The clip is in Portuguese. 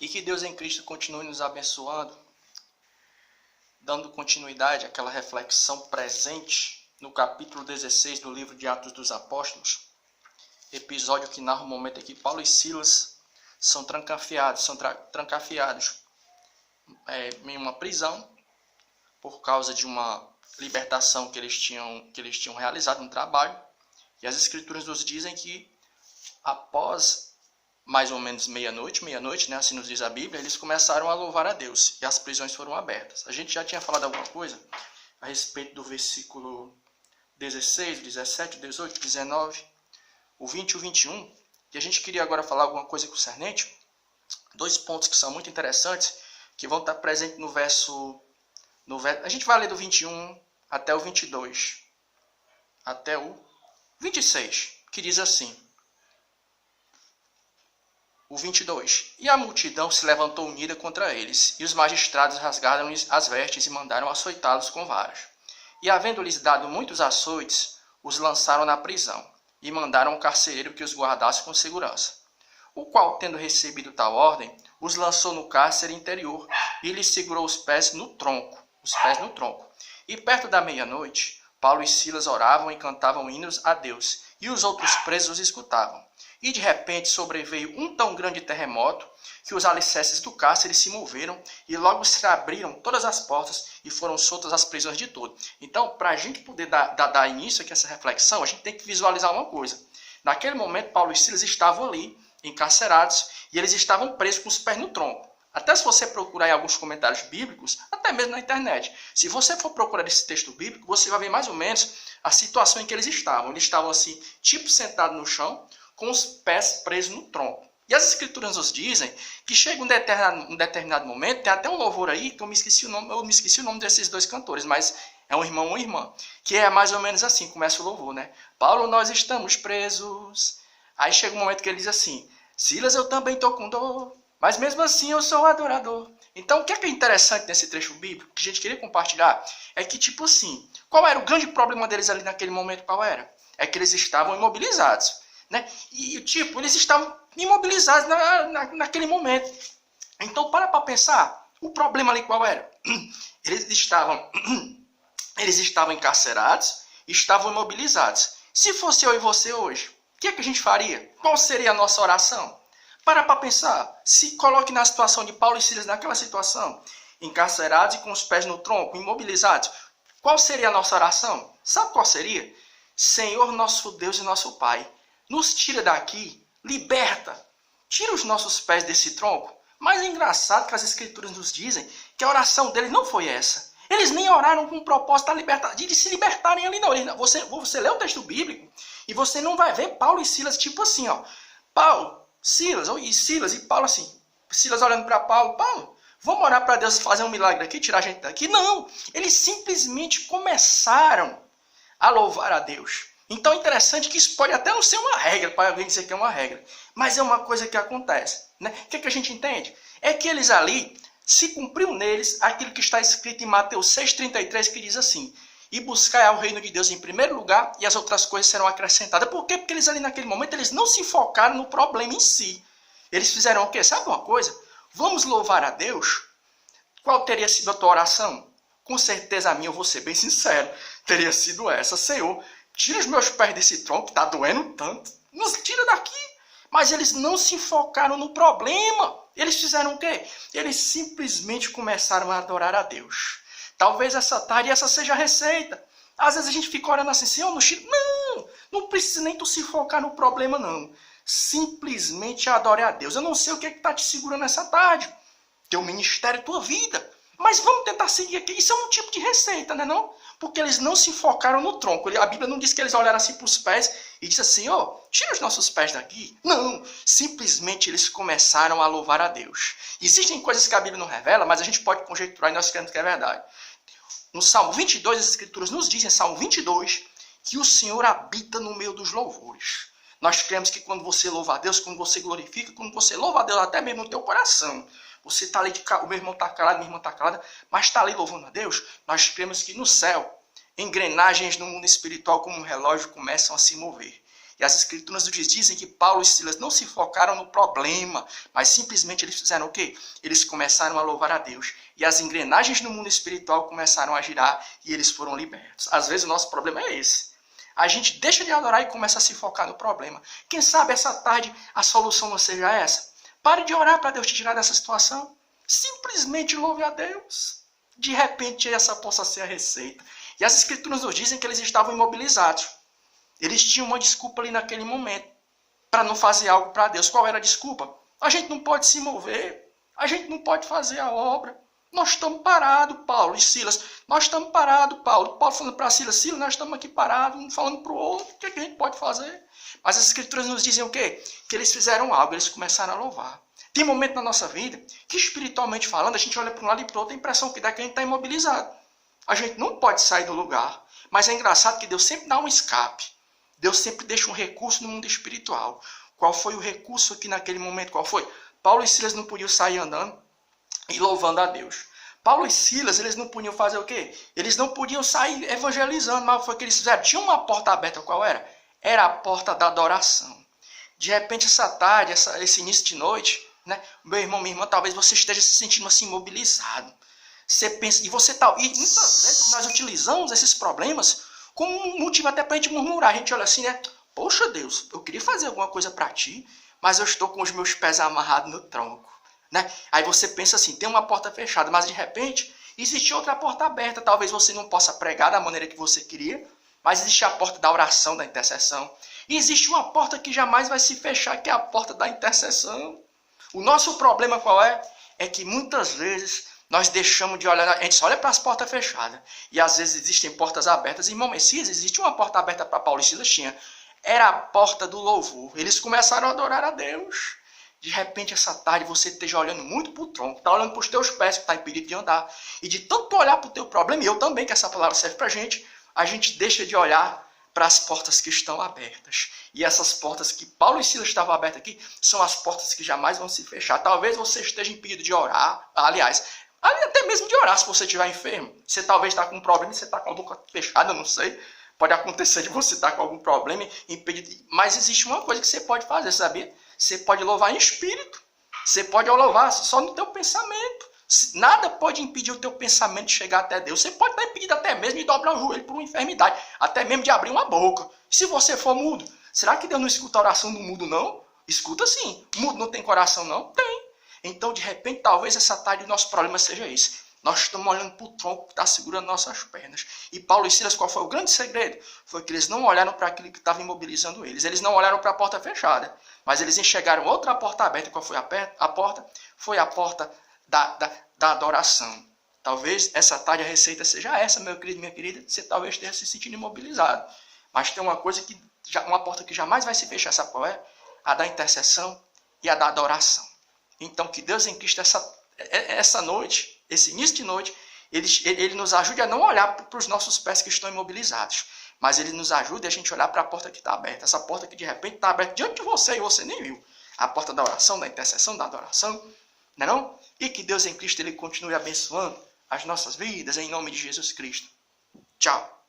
E que Deus em Cristo continue nos abençoando, dando continuidade àquela reflexão presente no capítulo 16 do livro de Atos dos Apóstolos, episódio que narra o momento em que Paulo e Silas são trancafiados em uma prisão por causa de uma libertação que eles tinham realizado no trabalho. E as Escrituras nos dizem que após mais ou menos meia-noite, né, assim nos diz a Bíblia, eles começaram a louvar a Deus e as prisões foram abertas. A gente já tinha falado alguma coisa a respeito do versículo 16, 17, 18, 19, o 20 e o 21, e a gente queria agora falar alguma coisa concernente, dois pontos que são muito interessantes, que vão estar presentes no verso... A gente vai ler do 21 até o 22, até o 26, que diz assim... O 22. E a multidão se levantou unida contra eles, e os magistrados rasgaram-lhes as vestes e mandaram açoitá-los com varas. E havendo-lhes dado muitos açoites, os lançaram na prisão, e mandaram um carcereiro que os guardasse com segurança. O qual, tendo recebido tal ordem, os lançou no cárcere interior, e lhes segurou os pés no tronco. E perto da meia-noite, Paulo e Silas oravam e cantavam hinos a Deus, e os outros presos os escutavam. E de repente sobreveio um tão grande terremoto que os alicerces do cárcere se moveram e logo se abriram todas as portas e foram soltas as prisões de todo. Então, para a gente poder dar início aqui a essa reflexão, a gente tem que visualizar uma coisa. Naquele momento, Paulo e Silas estavam ali, encarcerados, e eles estavam presos com os pés no tronco. Até se você procurar em alguns comentários bíblicos, até mesmo na internet, se você for procurar esse texto bíblico, você vai ver mais ou menos a situação em que eles estavam. Eles estavam assim, tipo sentados no chão, com os pés presos no tronco. E as Escrituras nos dizem que chega um determinado momento, tem até um louvor aí, que eu me esqueci o nome desses dois cantores, mas é um irmão ou uma irmã, que é mais ou menos assim, começa o louvor, né? Paulo, nós estamos presos. Aí chega um momento que ele diz assim, Silas, eu também estou com dor, mas mesmo assim eu sou adorador. Então, o que é interessante nesse trecho bíblico, que a gente queria compartilhar, é que, tipo assim, qual era o grande problema deles ali naquele momento, qual era? É que eles estavam imobilizados. Né? E tipo, eles estavam imobilizados naquele momento. Então, para pensar, o problema ali qual era? Eles estavam encarcerados, estavam imobilizados. Se fosse eu e você hoje, o que é que a gente faria? Qual seria a nossa oração? Para pensar, se coloque na situação de Paulo e Silas naquela situação, encarcerados e com os pés no tronco, imobilizados. Qual seria a nossa oração? Sabe qual seria? Senhor, nosso Deus e nosso Pai, nos tira daqui, liberta, tira os nossos pés desse tronco. Mas é engraçado que as Escrituras nos dizem que a oração deles não foi essa. Eles nem oraram com o propósito de se libertarem ali não. Você lê o texto bíblico e você não vai ver Paulo e Silas tipo assim, ó. Paulo, Silas, e Paulo assim. Silas olhando para Paulo, vamos orar para Deus fazer um milagre aqui, tirar a gente daqui? Não, eles simplesmente começaram a louvar a Deus. Então é interessante que isso pode até não ser uma regra, para alguém dizer que é uma regra, mas é uma coisa que acontece. Né? O que a gente entende? É que eles ali, se cumpriu neles aquilo que está escrito em Mateus 6,33, que diz assim, e buscai ao reino de Deus em primeiro lugar, e as outras coisas serão acrescentadas. Por quê? Porque eles ali naquele momento, eles não se focaram no problema em si. Eles fizeram o quê? Sabe uma coisa? Vamos louvar a Deus? Qual teria sido a tua oração? Com certeza a minha, eu vou ser bem sincero, teria sido essa, Senhor, tira os meus pés desse tronco, que está doendo tanto. Nos tira daqui. Mas eles não se focaram no problema. Eles fizeram o quê? Eles simplesmente começaram a adorar a Deus. Talvez essa tarde essa seja a receita. Às vezes a gente fica orando assim, Senhor, no tira. Não precisa nem tu se focar no problema, não. Simplesmente adore a Deus. Eu não sei o que está te segurando essa tarde. Teu ministério, tua vida. Mas vamos tentar seguir aqui. Isso é um tipo de receita, né não? Porque eles não se focaram no tronco. A Bíblia não diz que eles olharam assim para os pés e disse assim, tira os nossos pés daqui. Não, simplesmente eles começaram a louvar a Deus. Existem coisas que a Bíblia não revela, mas a gente pode conjecturar e nós queremos que é verdade. No Salmo 22, as Escrituras nos dizem, Salmo 22, que o Senhor habita no meio dos louvores. Nós cremos que quando você louva a Deus, quando você glorifica, quando você louva a Deus até mesmo no teu coração, você está ali, o meu irmão está calado, minha irmã está calada, mas está ali louvando a Deus, nós cremos que no céu, engrenagens no mundo espiritual como um relógio começam a se mover. E as escrituras nos dizem que Paulo e Silas não se focaram no problema, mas simplesmente eles fizeram o quê? Eles começaram a louvar a Deus. E as engrenagens no mundo espiritual começaram a girar e eles foram libertos. Às vezes o nosso problema é esse. A gente deixa de adorar e começa a se focar no problema. Quem sabe essa tarde a solução não seja essa? Pare de orar para Deus te tirar dessa situação. Simplesmente louve a Deus. De repente essa possa ser a receita. E as escrituras nos dizem que eles estavam imobilizados. Eles tinham uma desculpa ali naquele momento para não fazer algo para Deus. Qual era a desculpa? A gente não pode se mover. A gente não pode fazer a obra. Nós estamos parados, Paulo e Silas. Nós estamos parados, Paulo. Paulo falando para Silas, Silas, nós estamos aqui parados, um falando para o outro. O que a gente pode fazer? Mas as escrituras nos dizem o quê? Que eles fizeram algo, eles começaram a louvar. Tem momento na nossa vida que, espiritualmente falando, a gente olha para um lado e para o outro, a impressão que dá que a gente está imobilizado. A gente não pode sair do lugar. Mas é engraçado que Deus sempre dá um escape. Deus sempre deixa um recurso no mundo espiritual. Qual foi o recurso aqui naquele momento? Qual foi? Paulo e Silas não podiam sair andando e louvando a Deus. Paulo e Silas, eles não podiam fazer o quê? Eles não podiam sair evangelizando, mas foi o que eles fizeram. Tinha uma porta aberta, qual era? Era a porta da adoração. De repente, essa tarde, esse início de noite, né? Meu irmão, minha irmã, talvez você esteja se sentindo assim, imobilizado. Você pensa, e muitas vezes nós utilizamos esses problemas como um motivo até para a gente murmurar. A gente olha assim, né? Poxa Deus, eu queria fazer alguma coisa para ti, mas eu estou com os meus pés amarrados no tronco. Né? Aí você pensa assim, tem uma porta fechada, mas de repente existe outra porta aberta. Talvez você não possa pregar da maneira que você queria, mas existe a porta da oração, da intercessão. E existe uma porta que jamais vai se fechar, que é a porta da intercessão. O nosso problema qual é? É que muitas vezes nós deixamos de olhar, a gente só olha para as portas fechadas. E às vezes existem portas abertas. Em Irmão Messias existe uma porta aberta para Paulo e Silas, tinha. Era a porta do louvor. Eles começaram a adorar a Deus. De repente, essa tarde, você esteja olhando muito para o tronco, está olhando para os teus pés, que está impedido de andar. E de tanto olhar para o teu problema, e eu também, que essa palavra serve para a gente deixa de olhar para as portas que estão abertas. E essas portas que Paulo e Silas estavam abertas aqui, são as portas que jamais vão se fechar. Talvez você esteja impedido de orar, aliás, até mesmo de orar se você estiver enfermo. Você talvez está com um problema e você está com a boca fechada, eu não sei. Pode acontecer de você estar com algum problema impedido. Mas existe uma coisa que você pode fazer, sabia? Você pode louvar em espírito. Você pode louvar só no teu pensamento. Nada pode impedir o teu pensamento de chegar até Deus. Você pode estar impedido até mesmo de dobrar o joelho por uma enfermidade. Até mesmo de abrir uma boca. E se você for mudo? Será que Deus não escuta a oração do mudo, não? Escuta sim. Mudo não tem coração, não? Tem. Então, de repente, talvez essa tarde o nosso problema seja esse. Nós estamos olhando para o tronco que está segurando nossas pernas. E Paulo e Silas, qual foi o grande segredo? Foi que eles não olharam para aquilo que estava imobilizando eles. Eles não olharam para a porta fechada. Mas eles enxergaram outra porta aberta. Qual foi a porta? Foi a porta da adoração. Talvez essa tarde a receita seja essa, meu querido e minha querida. Você talvez esteja se sentindo imobilizado. Mas tem uma coisa uma porta que jamais vai se fechar. Sabe qual é? A da intercessão e a da adoração. Então, que Deus em Cristo, essa noite, esse início de noite, ele nos ajude a não olhar para os nossos pés que estão imobilizados, mas ele nos ajude a gente olhar para a porta que está aberta, essa porta que de repente está aberta diante de você e você nem viu, a porta da oração, da intercessão, da adoração, não é não? E que Deus em Cristo ele continue abençoando as nossas vidas em nome de Jesus Cristo. Tchau.